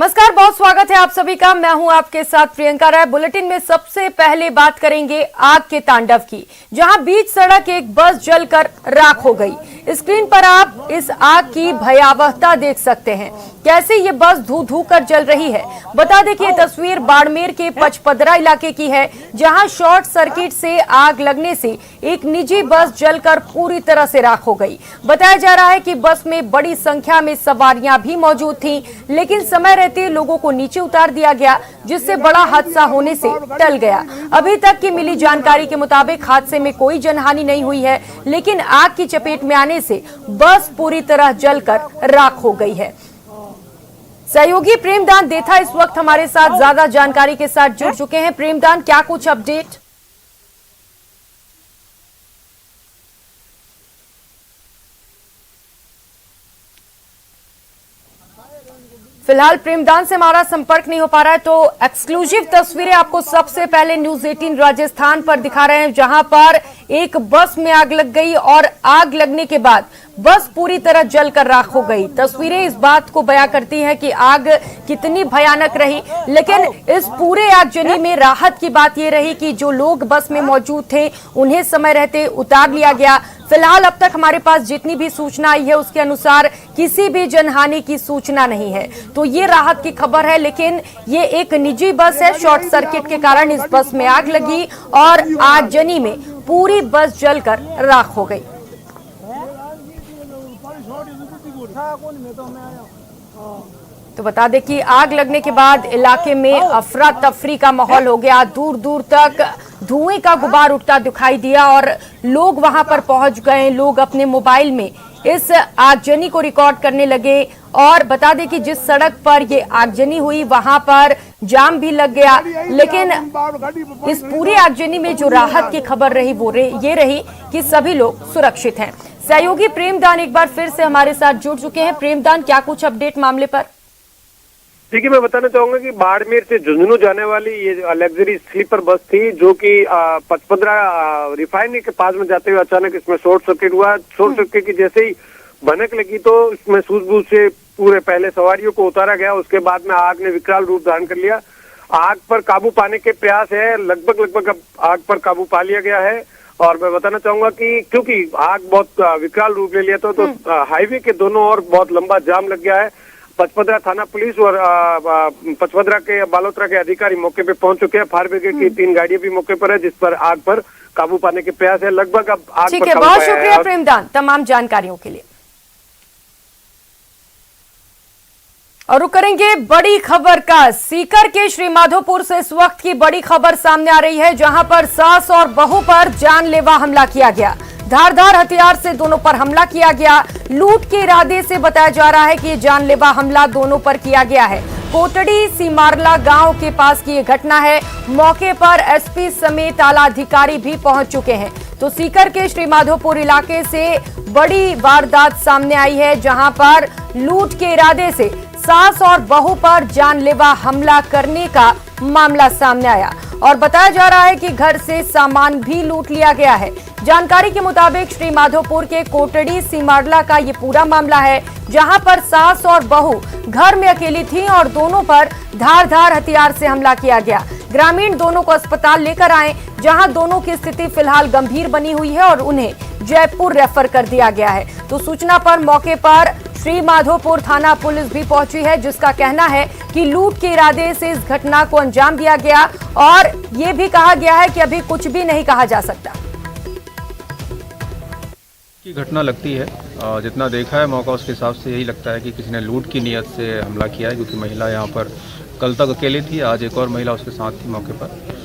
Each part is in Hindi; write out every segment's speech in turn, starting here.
नमस्कार, बहुत स्वागत है आप सभी का। मैं हूं आपके साथ प्रियंका राय। बुलेटिन में सबसे पहले बात करेंगे आग के तांडव की, जहां बीच सड़क एक बस जलकर राख हो गई। स्क्रीन पर आप इस आग की भयावहता देख सकते हैं, कैसे ये बस धू धू कर जल रही है। बता दें कि ये तस्वीर बाड़मेर के पचपदरा इलाके की है, जहां शॉर्ट सर्किट से आग लगने से एक निजी बस जलकर पूरी तरह से राख हो गई। बताया जा रहा है कि बस में बड़ी संख्या में सवारियां भी मौजूद थीं, लेकिन समय रहते लोगों को नीचे उतार दिया गया, जिससे बड़ा हादसा होने से टल गया। अभी तक की मिली जानकारी के मुताबिक हादसे में कोई जनहानि नहीं हुई है, लेकिन आग की चपेट में आने से बस पूरी तरह जलकर राख हो गई है। सहयोगी प्रेमदान देथा इस वक्त हमारे साथ ज्यादा जानकारी के साथ जुड़ चुके हैं। प्रेमदान, क्या कुछ अपडेट? फिलहाल प्रेमदान से हमारा संपर्क नहीं हो पा रहा है, तो एक्सक्लूसिव तस्वीरें आपको सबसे पहले न्यूज 18 राजस्थान पर दिखा रहे हैं, जहां पर एक बस में आग लग गई और आग लगने के बाद बस पूरी तरह जलकर राख हो गई। तस्वीरें इस बात को बयां करती हैं कि आग कितनी भयानक रही, लेकिन इस पूरे आगजनी में राहत की बात यह रही कि जो लोग बस में मौजूद थे उन्हें समय रहते उतार लिया गया। फिलहाल अब तक हमारे पास जितनी भी सूचना आई है उसके अनुसार किसी भी जनहानि की सूचना नहीं है, तो ये राहत की खबर है। लेकिन ये एक निजी बस है, शॉर्ट सर्किट के कारण इस बस में आग लगी और आगजनी में पूरी बस जलकर राख हो गई। तो बता दें कि आग लगने के बाद इलाके में अफरा तफरी का माहौल हो गया। दूर दूर तक धुएं का गुबार उठता दिखाई दिया और लोग वहां पर पहुंच गए। लोग अपने मोबाइल में इस आगजनी को रिकॉर्ड करने लगे और बता दें कि जिस सड़क पर ये आगजनी हुई वहां पर जाम भी लग गया, लेकिन इस पूरी आगजनी में जो राहत की खबर रही वो ये रही कि सभी लोग सुरक्षित हैं। सहयोगी प्रेमदान एक बार फिर से हमारे साथ जुड़ चुके हैं। प्रेमदान, क्या कुछ अपडेट मामले पर? देखिए, मैं बताना चाहूंगा कि बाड़मेर से झुंझुनू जाने वाली ये लग्जरी स्लीपर बस थी, जो कि पचपदरा रिफाइनरी के पास में जाते हुए अचानक इसमें शॉर्ट सर्किट हुआ। शॉर्ट सर्किट की जैसे ही भनक लगी तो इसमें सूझबूझ से पूरे पहले सवारियों को उतारा गया। उसके बाद में आग ने विकराल रूप धारण कर लिया। आग पर काबू पाने के प्रयास है, लगभग अब आग पर काबू पा लिया गया है। और मैं बताना चाहूंगा कि क्योंकि आग बहुत विकराल रूप ले लिया तो हाईवे के दोनों ओर बहुत लंबा जाम लग गया है। पचपदरा थाना पुलिस और पचपदरा के बालोतरा के अधिकारी मौके पे पहुंच चुके हैं। फायर ब्रिगेड की 3 गाड़ियां भी मौके पर है, जिस पर आग पर काबू पाने के प्रयास है। लगभग अब आग ठीक पर है, काबू बहुत पाया है। शुक्रिया प्रेमदान तमाम जानकारियों के लिए। और रुक करेंगे बड़ी खबर का। सीकर के श्रीमाधोपुर से इस वक्त की बड़ी खबर सामने आ रही है, जहां पर सास और बहू पर जानलेवा हमला किया गया। धारदार हथियार से दोनों पर हमला किया गया। लूट के इरादे से बताया जा रहा है कि ये जानलेवा हमला दोनों पर किया गया है। कोटड़ी सीमारला गांव के पास की ये घटना है। मौके पर एसपी समेत आला अधिकारी भी पहुंच चुके हैं। तो सीकर के श्रीमाधोपुर इलाके से बड़ी वारदात सामने आई है, जहां पर लूट के इरादे से सास और बहू पर जानलेवा हमला करने का मामला सामने आया और बताया जा रहा है कि घर से सामान भी लूट लिया गया है। जानकारी के मुताबिक श्रीमाधोपुर के कोटड़ी सीमारला का ये पूरा मामला है, जहां पर सास और बहू घर में अकेली थी और दोनों पर धारदार हथियार से हमला किया गया। ग्रामीण दोनों को अस्पताल लेकर आए, जहां दोनों की स्थिति फिलहाल गंभीर बनी हुई है और उन्हें जयपुर रेफर कर दिया गया है। तो सूचना पर मौके पर श्रीमाधोपुर थाना पुलिस भी पहुंची है, जिसका कहना है कि लूट के इरादे से इस घटना को अंजाम दिया गया और ये भी कहा गया है कि अभी कुछ भी नहीं कहा जा सकता। की घटना लगती है, जितना देखा है मौका उसके हिसाब से यही लगता है कि किसी ने लूट की नीयत से हमला किया है, क्योंकि महिला यहाँ पर कल तक अकेली थी, आज एक और महिला उसके साथ थी मौके पर।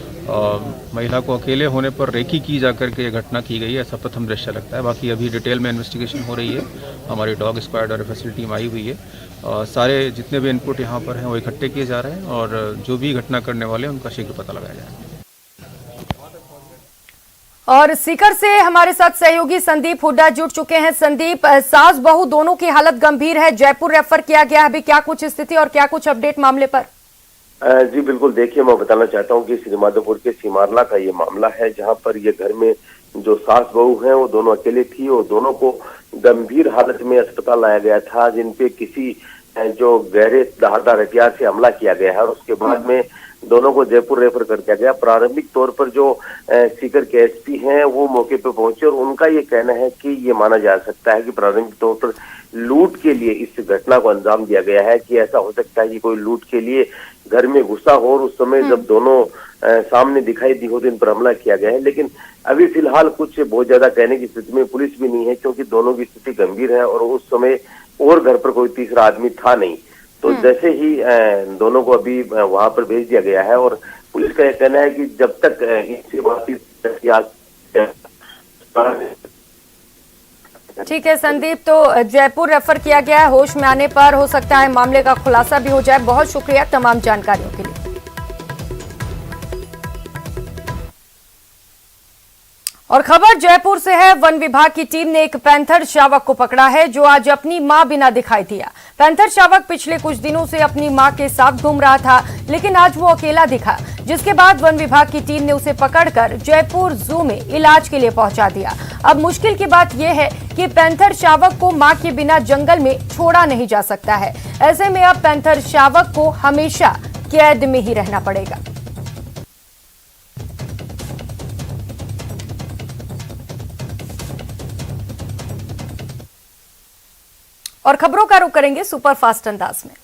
महिला को अकेले होने पर रेकी की जाकर के ये घटना की गई है, ऐसा प्रथम दृश्य लगता है। बाकी अभी डिटेल में इन्वेस्टिगेशन हो रही है। हमारी डॉग स्क्वाड और एफएसएल टीम आई हुई है। सारे जितने भी इनपुट यहाँ पर हैं वो इकट्ठे किए जा रहे हैं और जो भी घटना करने वाले हैं उनका शीघ्र पता लगाया जाएगा। और सीकर से हमारे साथ सहयोगी संदीप हुड्डा जुड़ चुके हैं। संदीप, सास बहू दोनों की हालत गंभीर है, जयपुर रेफर किया गया है, अभी क्या कुछ स्थिति और क्या कुछ अपडेट मामले पर? जी बिल्कुल, देखिए मैं बताना चाहता हूं कि श्रीमाधोपुर के सीमारला का ये मामला है, जहां पर ये घर में जो सास बहू हैं वो दोनों अकेले थी और दोनों को गंभीर हालत में अस्पताल लाया गया था, जिनपे किसी जो गहरे धारदार हथियार से हमला किया गया है और उसके बाद में दोनों को जयपुर रेफर कर दिया गया। प्रारंभिक तौर पर जो सीकर के एसपी हैं वो मौके पर पहुंचे और उनका ये कहना है कि ये माना जा सकता है कि प्रारंभिक तौर पर लूट के लिए इस घटना को अंजाम दिया गया है, कि ऐसा हो सकता है कि कोई लूट के लिए घर में घुसा हो और उस समय जब दोनों सामने दिखाई दी हो तो इन पर हमला किया गया है। लेकिन अभी फिलहाल कुछ बहुत ज्यादा कहने की स्थिति में पुलिस भी नहीं है, क्योंकि दोनों की स्थिति गंभीर है और उस समय और घर पर कोई तीसरा आदमी था नहीं। तो जैसे ही दोनों को अभी वहां पर भेज दिया गया है और पुलिस का यह कहना है कि जब तक इनसे वापस ठीक है संदीप, तो जयपुर रेफर किया गया है। होश में आने पर हो सकता है मामले का खुलासा भी हो जाए। बहुत शुक्रिया तमाम जानकारियों के लिए। और खबर जयपुर से है। वन विभाग की टीम ने एक पैंथर शावक को पकड़ा है जो आज अपनी मां बिना दिखाई दिया। पैंथर शावक पिछले कुछ दिनों से अपनी मां के साथ घूम रहा था, लेकिन आज वो अकेला दिखा, जिसके बाद वन विभाग की टीम ने उसे पकड़कर जयपुर जू में इलाज के लिए पहुंचा दिया। अब मुश्किल की बात यह है कि पैंथर शावक को मां के बिना जंगल में छोड़ा नहीं जा सकता है। ऐसे में अब पैंथर शावक को हमेशा कैद में ही रहना पड़ेगा। और खबरों का रुख करेंगे सुपरफास्ट अंदाज में।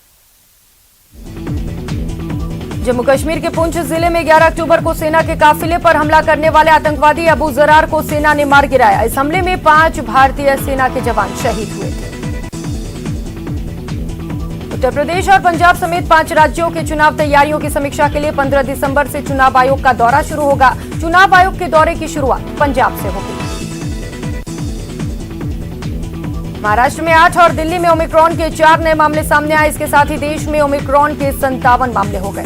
जम्मू कश्मीर के पुंछ जिले में 11 अक्टूबर को सेना के काफिले पर हमला करने वाले आतंकवादी अबू जरार को सेना ने मार गिराया। इस हमले में 5 भारतीय सेना के जवान शहीद हुए थे। उत्तर प्रदेश और पंजाब समेत 5 राज्यों के चुनाव तैयारियों की समीक्षा के लिए 15 दिसंबर से चुनाव आयोग का दौरा शुरू होगा। चुनाव आयोग के दौरे की शुरुआत पंजाब से होगी। महाराष्ट्र में 8 और दिल्ली में ओमिक्रॉन के 4 नए मामले सामने आए। इसके साथ ही देश में ओमिक्रॉन के 57 मामले हो गए।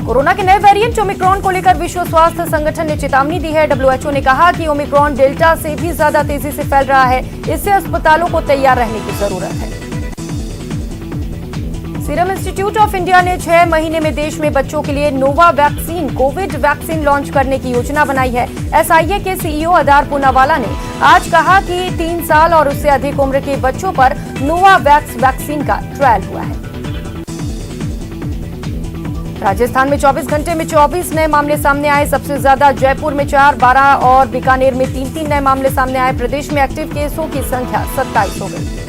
कोरोना के नए वेरिएंट ओमिक्रॉन को लेकर विश्व स्वास्थ्य संगठन ने चेतावनी दी है। डब्ल्यूएचओ ने कहा कि ओमिक्रॉन डेल्टा से भी ज्यादा तेजी से फैल रहा है, इससे अस्पतालों को तैयार रहने की जरूरत है। सीरम इंस्टीट्यूट ऑफ इंडिया ने 6 महीने में देश में बच्चों के लिए नोवा वैक्सीन कोविड वैक्सीन लॉन्च करने की योजना बनाई है। एसआईए के सीईओ अदार पूनावाला ने आज कहा कि 3 साल और उससे अधिक उम्र के बच्चों पर नोवा वैक्सीन का ट्रायल हुआ है। राजस्थान में 24 घंटे में 24 नए मामले सामने आए। सबसे ज्यादा जयपुर में 4, 12 और बीकानेर में 3 नए मामले सामने आए। प्रदेश में एक्टिव केसों की संख्या 27 हो गई।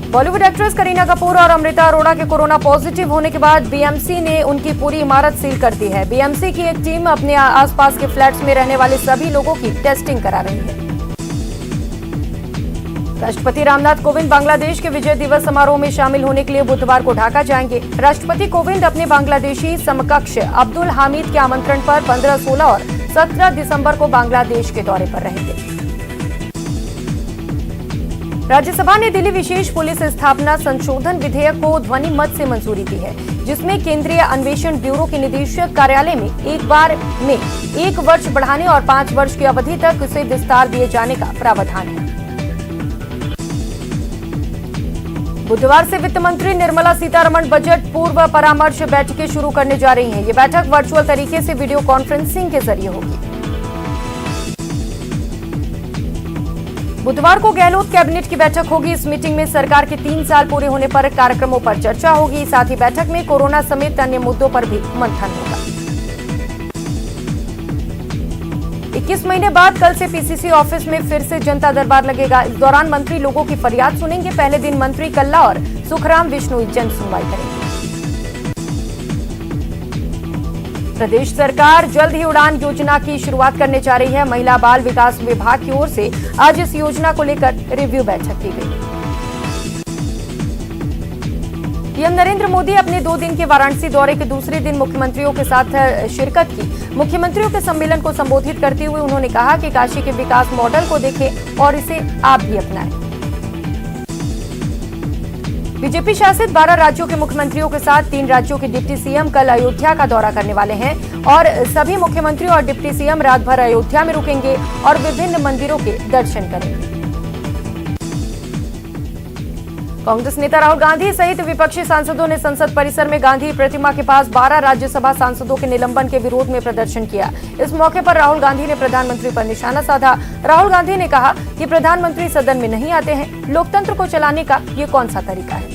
बॉलीवुड एक्ट्रेस करीना कपूर और अमृता अरोड़ा के कोरोना पॉजिटिव होने के बाद बीएमसी ने उनकी पूरी इमारत सील कर दी है। बीएमसी की एक टीम अपने आसपास के फ्लैट्स में रहने वाले सभी लोगों की टेस्टिंग करा रही है। राष्ट्रपति रामनाथ कोविंद बांग्लादेश के विजय दिवस समारोह में शामिल होने के लिए बुधवार को ढाका जाएंगे। राष्ट्रपति कोविंद अपने बांग्लादेशी समकक्ष अब्दुल हामिद के आमंत्रण पर 15, 16 और 17 दिसंबर को बांग्लादेश के दौरे पर रहेंगे। राज्यसभा ने दिल्ली विशेष पुलिस स्थापना संशोधन विधेयक को ध्वनि मत से मंजूरी दी है, जिसमें केंद्रीय अन्वेषण ब्यूरो के निदेशक कार्यालय में एक बार में 1 वर्ष बढ़ाने और 5 वर्ष की अवधि तक उसे विस्तार दिए जाने का प्रावधान है। बुधवार से वित्त मंत्री निर्मला सीतारमण बजट पूर्व परामर्श बैठकें शुरू करने जा रही हैं। ये बैठक वर्चुअल तरीके से वीडियो कॉन्फ्रेंसिंग के जरिए होगी। बुधवार को गहलोत कैबिनेट की बैठक होगी। इस मीटिंग में सरकार के 3 साल पूरे होने पर कार्यक्रमों पर चर्चा होगी। साथ ही बैठक में कोरोना समेत अन्य मुद्दों पर भी मंथन होगा। 21 महीने बाद कल से पीसीसी ऑफिस में फिर से जनता दरबार लगेगा। इस दौरान मंत्री लोगों की फरियाद सुनेंगे। पहले दिन मंत्री कल्ला और सुखराम विष्णु जन सुनवाई करेंगे। प्रदेश सरकार जल्द ही उड़ान योजना की शुरुआत करने जा रही है। महिला बाल विकास विभाग की ओर से आज इस योजना को लेकर रिव्यू बैठक की गई। पीएम नरेंद्र मोदी अपने 2 दिन के वाराणसी दौरे के दूसरे दिन मुख्यमंत्रियों के साथ शिरकत की। मुख्यमंत्रियों के सम्मेलन को संबोधित करते हुए उन्होंने कहा कि काशी के विकास मॉडल को देखें और इसे आप भी अपनाएं। बीजेपी शासित 12 राज्यों के मुख्यमंत्रियों के साथ 3 राज्यों के डिप्टी सीएम कल अयोध्या का दौरा करने वाले हैं और सभी मुख्यमंत्री और डिप्टी सीएम रात भर अयोध्या में रुकेंगे और विभिन्न मंदिरों के दर्शन करेंगे। कांग्रेस नेता राहुल गांधी सहित विपक्षी सांसदों ने संसद परिसर में गांधी प्रतिमा के पास 12 राज्यसभा सांसदों के निलंबन के विरोध में प्रदर्शन किया। इस मौके पर राहुल गांधी ने प्रधानमंत्री पर निशाना साधा। राहुल गांधी ने कहा कि प्रधानमंत्री सदन में नहीं आते हैं, लोकतंत्र को चलाने का ये कौन सा तरीका है।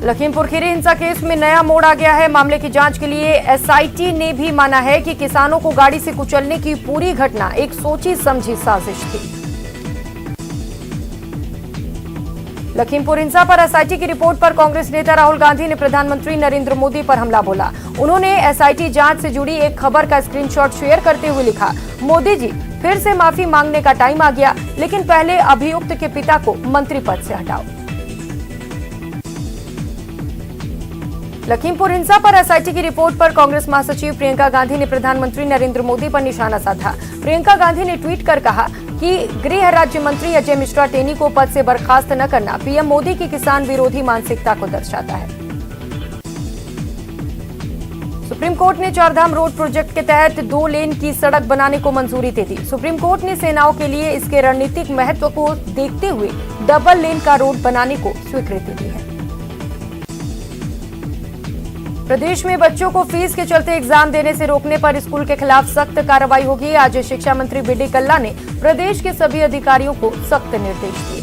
लखीमपुर खीरी हिंसा केस में नया मोड़ आ गया है। मामले की जांच के लिए एसआईटी ने भी माना है कि किसानों को गाड़ी से कुचलने की पूरी घटना एक सोची समझी साजिश थी। लखीमपुर हिंसा पर एसआईटी की रिपोर्ट पर कांग्रेस नेता राहुल गांधी ने प्रधानमंत्री नरेंद्र मोदी पर हमला बोला। उन्होंने एसआईटी जांच से जुड़ी एक खबर का स्क्रीनशॉट शेयर करते हुए लिखा, मोदी जी फिर से माफी मांगने का टाइम आ गया, लेकिन पहले अभियुक्त के पिता को मंत्री पद से हटाओ। लखीमपुर हिंसा पर एसआईटी की रिपोर्ट पर कांग्रेस महासचिव प्रियंका गांधी ने प्रधानमंत्री नरेंद्र मोदी पर निशाना साधा। प्रियंका गांधी ने ट्वीट कर कहा कि गृह राज्य मंत्री अजय मिश्रा टेनी को पद से बर्खास्त न करना पीएम मोदी की किसान विरोधी मानसिकता को दर्शाता है। सुप्रीम कोर्ट ने चारधाम रोड प्रोजेक्ट के तहत 2 लेन की सड़क बनाने को मंजूरी दे दी। सुप्रीम कोर्ट ने सेनाओं के लिए इसके रणनीतिक महत्व को देखते हुए डबल लेन का रोड बनाने को स्वीकृति दी है। प्रदेश में बच्चों को फीस के चलते एग्जाम देने से रोकने पर स्कूल के खिलाफ सख्त कार्रवाई होगी। आज शिक्षा मंत्री बीडी कल्ला ने प्रदेश के सभी अधिकारियों को सख्त निर्देश दिए।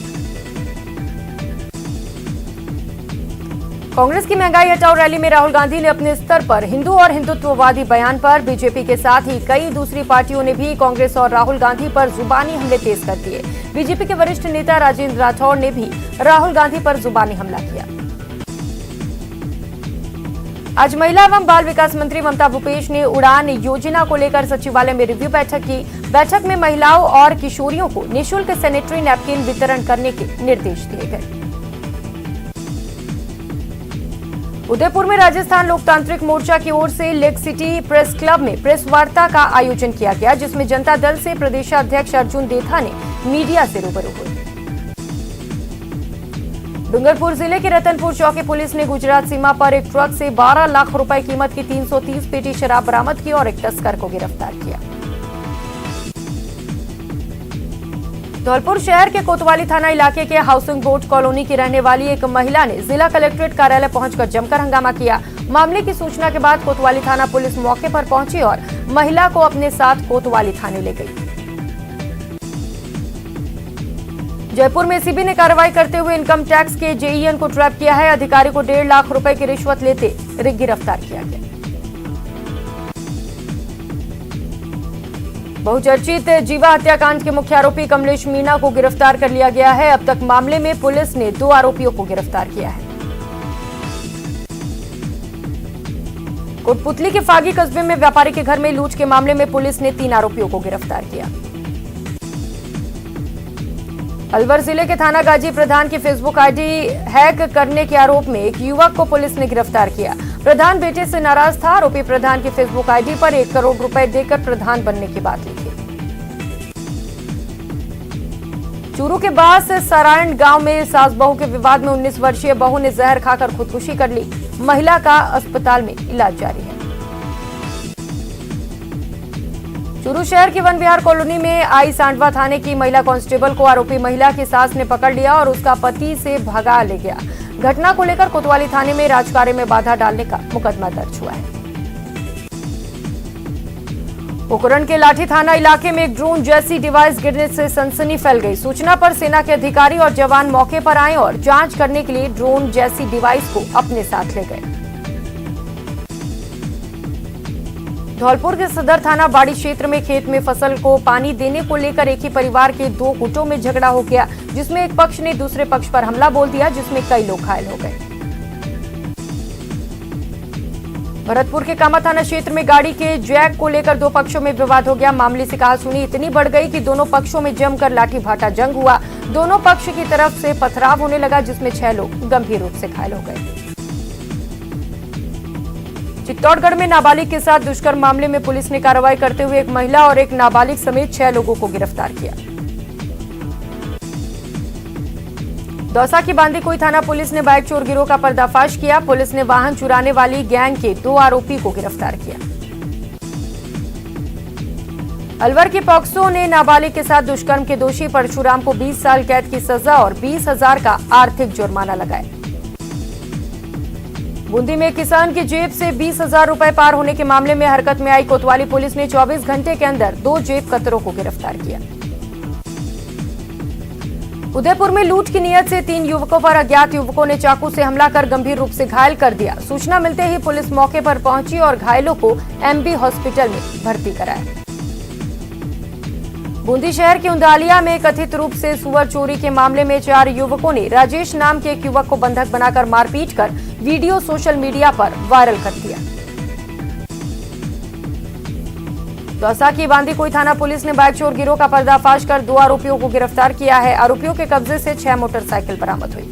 कांग्रेस की महंगाई हटाओ रैली में राहुल गांधी ने अपने स्तर पर हिंदू और हिंदुत्ववादी बयान पर बीजेपी के साथ ही कई दूसरी पार्टियों ने भी कांग्रेस और राहुल गांधी पर जुबानी हमले तेज कर दिए। बीजेपी के वरिष्ठ नेता राजेंद्र राठौड़ ने भी राहुल गांधी पर जुबानी हमला किया। आज महिला एवं बाल विकास मंत्री ममता भूपेश ने उड़ान योजना को लेकर सचिवालय में रिव्यू बैठक की। बैठक में महिलाओं और किशोरियों को निःशुल्क सैनिटरी नैपकिन वितरण करने के निर्देश दिए गए। उदयपुर में राजस्थान लोकतांत्रिक मोर्चा की ओर से लेक सिटी प्रेस क्लब में प्रेस वार्ता का आयोजन किया गया, जिसमें जनता दल से प्रदेशाध्यक्ष अर्जुन देथा ने मीडिया से रूबरू हुए। डूंगरपुर जिले के रतनपुर चौकी पुलिस ने गुजरात सीमा पर एक ट्रक से 12 लाख रुपए कीमत की 330 पेटी शराब बरामद की और एक तस्कर को गिरफ्तार किया। धौलपुर शहर के कोतवाली थाना इलाके के हाउसिंग बोर्ड कॉलोनी की रहने वाली एक महिला ने जिला कलेक्ट्रेट कार्यालय पहुंचकर जमकर हंगामा किया। मामले की सूचना के बाद कोतवाली थाना पुलिस मौके पर पहुंची और महिला को अपने साथ कोतवाली थाने ले गई। जयपुर में एसीबी ने कार्रवाई करते हुए इनकम टैक्स के जेईएन को ट्रैप किया है। अधिकारी को 1.5 लाख रुपए की रिश्वत लेते गिरफ्तार किया गया। बहुचर्चित जीवा हत्याकांड के मुख्य आरोपी कमलेश मीणा को गिरफ्तार कर लिया गया है। अब तक मामले में पुलिस ने 2 आरोपियों को गिरफ्तार किया है। कोटपुतली के फागी कस्बे में व्यापारी के घर में लूट के मामले में पुलिस ने 3 आरोपियों को गिरफ्तार किया। अलवर जिले के थाना गाजी प्रधान की फेसबुक आईडी हैक करने के आरोप में एक युवक को पुलिस ने गिरफ्तार किया। प्रधान बेटे से नाराज था। आरोपी प्रधान की फेसबुक आईडी पर 1 करोड़ रुपए देकर प्रधान बनने की बात लिखी। चूरू के पास सरायण गांव में सास बहू के विवाद में 19 वर्षीय बहू ने जहर खाकर खुदकुशी कर ली। महिला का अस्पताल में इलाज जारी है। चूरू शहर की वन विहार कॉलोनी में आई सांडवा थाने की महिला कांस्टेबल को आरोपी महिला की सास ने पकड़ लिया और उसका पति से भगा ले गया। घटना को लेकर कोतवाली थाने में राजकार्य में बाधा डालने का मुकदमा दर्ज हुआ है। पोखरण के लाठी थाना इलाके में एक ड्रोन जैसी डिवाइस गिरने से सनसनी फैल गई। सूचना पर सेना के अधिकारी और जवान मौके पर आए और जांच करने के लिए ड्रोन जैसी डिवाइस को अपने साथ ले गए। धौलपुर के सदर थाना बाड़ी क्षेत्र में खेत में फसल को पानी देने को लेकर एक ही परिवार के 2 गुटों में झगड़ा हो गया, जिसमें एक पक्ष ने दूसरे पक्ष पर हमला बोल दिया, जिसमें कई लोग घायल हो गए। भरतपुर के कामा थाना क्षेत्र में गाड़ी के जैक को लेकर 2 पक्षों में विवाद हो गया। मामले से कहासुनी इतनी बढ़ गई कि दोनों पक्षों में जमकर लाठी भाटा जंग हुआ। दोनों पक्ष की तरफ से पथराव होने लगा, जिसमें 6 लोग गंभीर रूप से घायल हो गए। चित्तौड़गढ़ में नाबालिग के साथ दुष्कर्म मामले में पुलिस ने कार्रवाई करते हुए एक महिला और एक नाबालिग समेत 6 लोगों को गिरफ्तार किया। दौसा की बांदीकुई थाना पुलिस ने बाइक चोर गिरोह का पर्दाफाश किया। पुलिस ने वाहन चुराने वाली गैंग के 2 आरोपी को गिरफ्तार किया। अलवर की पॉक्सो ने नाबालिग के साथ दुष्कर्म के दोषी परशुराम को 20 साल कैद की सजा और 20,000 का आर्थिक जुर्माना लगाया। बूंदी में किसान की जेब से 20,000 रुपए पार होने के मामले में हरकत में आई कोतवाली पुलिस ने 24 घंटे के अंदर 2 जेब कतरों को गिरफ्तार किया। उदयपुर में लूट की नीयत से 3 युवकों पर अज्ञात युवकों ने चाकू से हमला कर गंभीर रूप से घायल कर दिया। सूचना मिलते ही पुलिस मौके पर पहुंची और घायलों को एमबी हॉस्पिटल में भर्ती कराया। बूंदी शहर के उंदालिया में कथित रूप से सुअर चोरी के मामले में 4 युवकों ने राजेश नाम के एक युवक को बंधक बनाकर मारपीट कर वीडियो सोशल मीडिया पर वायरल कर दिया। दौसा की बांदीकुई थाना पुलिस ने बाइक चोर गिरोह का पर्दाफाश कर 2 आरोपियों को गिरफ्तार किया है। आरोपियों के कब्जे से 6 मोटरसाइकिल बरामद हुई।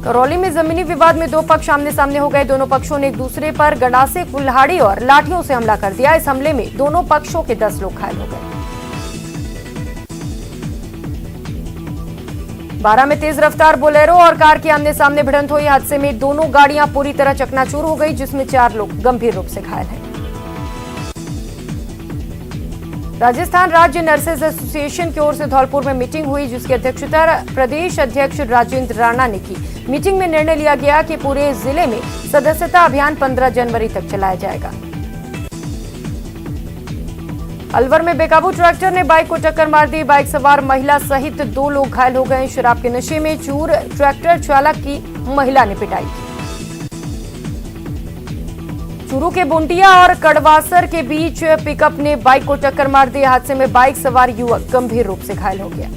करौली में जमीनी विवाद में 2 पक्ष आमने सामने हो गए। दोनों पक्षों ने एक दूसरे पर गंडासे, कुल्हाड़ी और लाठियों से हमला कर दिया। इस हमले में दोनों पक्षों के 10 लोग घायल हो गए। 12 में तेज रफ्तार बोलेरो और कार की आमने सामने भिड़ंत हुई। हादसे में दोनों गाड़ियां पूरी तरह चकनाचूर हो गई, जिसमें 4 लोग गंभीर रूप से घायल हैं। राजस्थान राज्य नर्सेज एसोसिएशन की ओर से धौलपुर में मीटिंग हुई, जिसकी अध्यक्षता प्रदेश अध्यक्ष राजेंद्र राणा ने की। मीटिंग में निर्णय लिया गया कि पूरे जिले में सदस्यता अभियान 15 जनवरी तक चलाया जाएगा। अलवर में बेकाबू ट्रैक्टर ने बाइक को टक्कर मार दी। बाइक सवार महिला सहित 2 लोग घायल हो गए। शराब के नशे में चूर ट्रैक्टर चालक की महिला ने पिटाई की। चूरू के बुंटिया और कड़वासर के बीच पिकअप ने बाइक को टक्कर मार दी। हादसे में बाइक सवार युवक गंभीर रूप से घायल हो गया।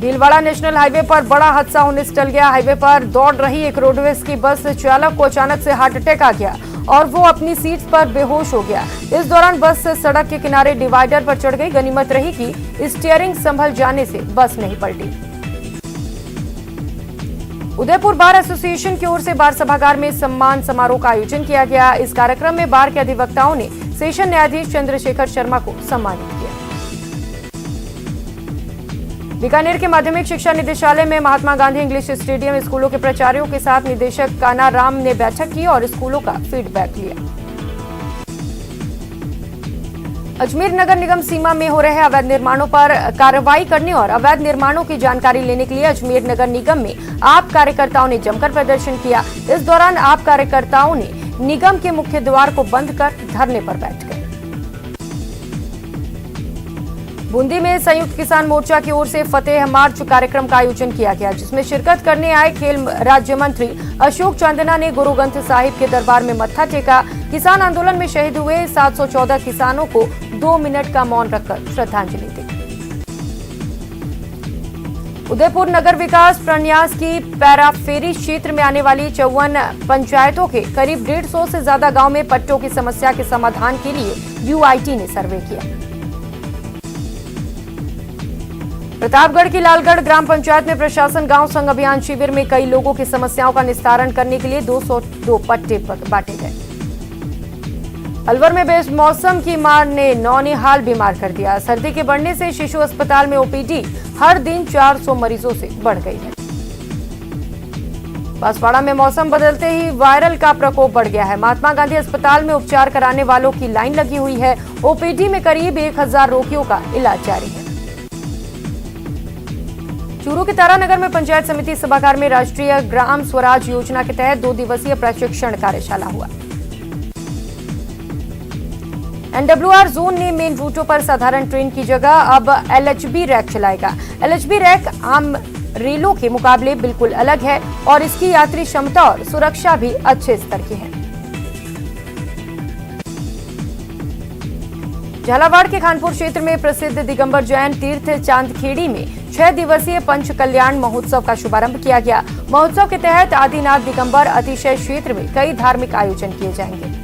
भीलवाड़ा नेशनल हाईवे पर बड़ा हादसा होने से टल गया। हाईवे पर दौड़ रही एक रोडवेज की बस चालक को अचानक से हार्ट अटैक आ गया और वो अपनी सीट पर बेहोश हो गया। इस दौरान बस सड़क के किनारे डिवाइडर पर चढ़ गई। गनीमत रही कि स्टीयरिंग संभल जाने से बस नहीं पलटी। उदयपुर बार एसोसिएशन की ओर से बार सभागार में सम्मान समारोह का आयोजन किया गया। इस कार्यक्रम में बार के अधिवक्ताओं ने सेशन न्यायाधीश चंद्रशेखर शर्मा को सम्मानित किया। बीकानेर के माध्यमिक शिक्षा निदेशालय में महात्मा गांधी इंग्लिश स्टेडियम स्कूलों के प्राचार्यों के साथ निदेशक काना राम ने बैठक की और स्कूलों का फीडबैक लिया। अजमेर नगर निगम सीमा में हो रहे अवैध निर्माणों पर कार्रवाई करने और अवैध निर्माणों की जानकारी लेने के लिए अजमेर नगर निगम में आप कार्यकर्ताओं ने जमकर प्रदर्शन किया। इस दौरान आप कार्यकर्ताओं ने निगम के मुख्य द्वार को बंद कर धरने पर बैठ गए। बूंदी में संयुक्त किसान मोर्चा की ओर से फतेह मार्च कार्यक्रम का आयोजन किया गया, जिसमें शिरकत करने आए खेल राज्य मंत्री अशोक चांदना ने गुरु ग्रंथ साहिब के दरबार में मत्था टेका। किसान आंदोलन में शहीद हुए 714 किसानों को 2 मिनट का मौन रखकर श्रद्धांजलि दी। उदयपुर नगर विकास प्रन्यास की पैराफेरी क्षेत्र में आने वाली 54 पंचायतों के करीब 150 से ज्यादा गांव में पट्टों की समस्या के समाधान के लिए यूआईटी ने सर्वे किया। प्रतापगढ़ की लालगढ़ ग्राम पंचायत में प्रशासन गांव संघ अभियान शिविर में कई लोगों की समस्याओं का निस्तारण करने के लिए 202 पट्टे बांटे गए। अलवर में बेमौसम की मार ने नौनिहाल बीमार कर दिया। सर्दी के बढ़ने से शिशु अस्पताल में ओपीडी हर दिन 400 मरीजों से बढ़ गई है। बांसवाड़ा में मौसम बदलते ही वायरल का प्रकोप बढ़ गया है। महात्मा गांधी अस्पताल में उपचार कराने वालों की लाइन लगी हुई है। ओपीडी में करीब 1000 रोगियों का इलाज जारी है। चूरू के तारानगर में पंचायत समिति सभागार में राष्ट्रीय ग्राम स्वराज योजना के तहत 2 दिवसीय प्रशिक्षण कार्यशाला हुआ। एनडब्ल्यूआर जोन ने मेन रूटों पर साधारण ट्रेन की जगह अब एलएचबी रैक चलाएगा। एलएचबी रैक आम रेलों के मुकाबले बिल्कुल अलग है और इसकी यात्री क्षमता और सुरक्षा भी अच्छे स्तर की है। झालावाड़ के खानपुर क्षेत्र में प्रसिद्ध दिगंबर जैन तीर्थ चांदखेड़ी में 6 दिवसीय पंच कल्याण महोत्सव का शुभारंभ किया गया। महोत्सव के तहत आदिनाथ दिगंबर अतिशय क्षेत्र में कई धार्मिक आयोजन किए जाएंगे।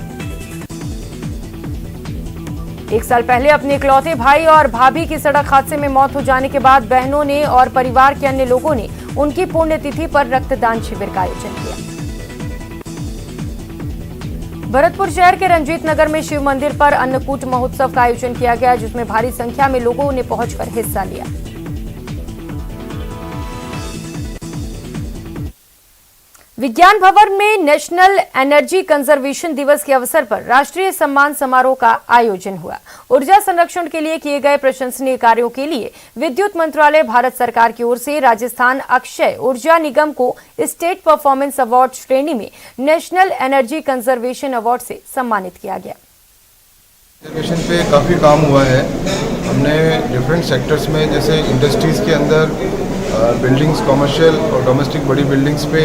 1 साल पहले अपने इकलौते भाई और भाभी की सड़क हादसे में मौत हो जाने के बाद बहनों ने और परिवार के अन्य लोगों ने उनकी पुण्यतिथि पर रक्तदान शिविर का आयोजन किया। भरतपुर शहर के रंजीत नगर में शिव मंदिर पर अन्नकूट महोत्सव का आयोजन किया गया, जिसमें भारी संख्या में लोगों ने पहुंचकर हिस्सा लिया। विज्ञान भवन में नेशनल एनर्जी कंजर्वेशन दिवस के अवसर पर राष्ट्रीय सम्मान समारोह का आयोजन हुआ। ऊर्जा संरक्षण के लिए किए गए प्रशंसनीय कार्यों के लिए विद्युत मंत्रालय भारत सरकार की ओर से राजस्थान अक्षय ऊर्जा निगम को स्टेट परफॉर्मेंस अवार्ड श्रेणी में नेशनल एनर्जी कंजर्वेशन अवार्ड से सम्मानित किया गया। कंजर्वेशन पे काफ़ी काम हुआ है। हमने डिफरेंट सेक्टर्स में, जैसे इंडस्ट्रीज़ के अंदर बिल्डिंग्स, कमर्शियल और डोमेस्टिक बड़ी बिल्डिंग्स पे,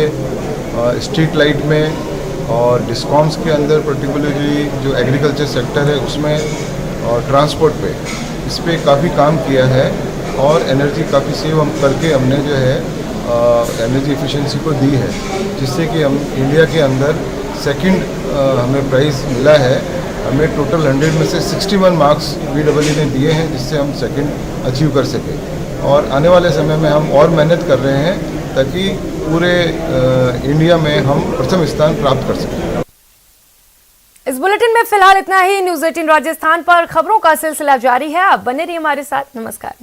स्ट्रीट लाइट में, और डिस्कॉम्स के अंदर पर्टिकुलरली जो एग्रीकल्चर सेक्टर है उसमें, और ट्रांसपोर्ट पे, इस पे काफ़ी काम किया है। और एनर्जी काफ़ी सेव हम करके हमने जो है एनर्जी एफिशिएंसी को दी है, जिससे कि हम इंडिया के अंदर सेकंड हमें प्राइज़ मिला है। हमें टोटल 100 में से 61 मार्क्स VEE ने दिए हैं, जिससे हम सेकंड अचीव कर सके। और आने वाले समय में हम और मेहनत कर रहे हैं ताकि पूरे इंडिया में हम प्रथम स्थान प्राप्त कर सकें। इस बुलेटिन में फिलहाल इतना ही। न्यूज़ 18 राजस्थान पर खबरों का सिलसिला जारी है। आप बने रहिए हमारे साथ। नमस्कार।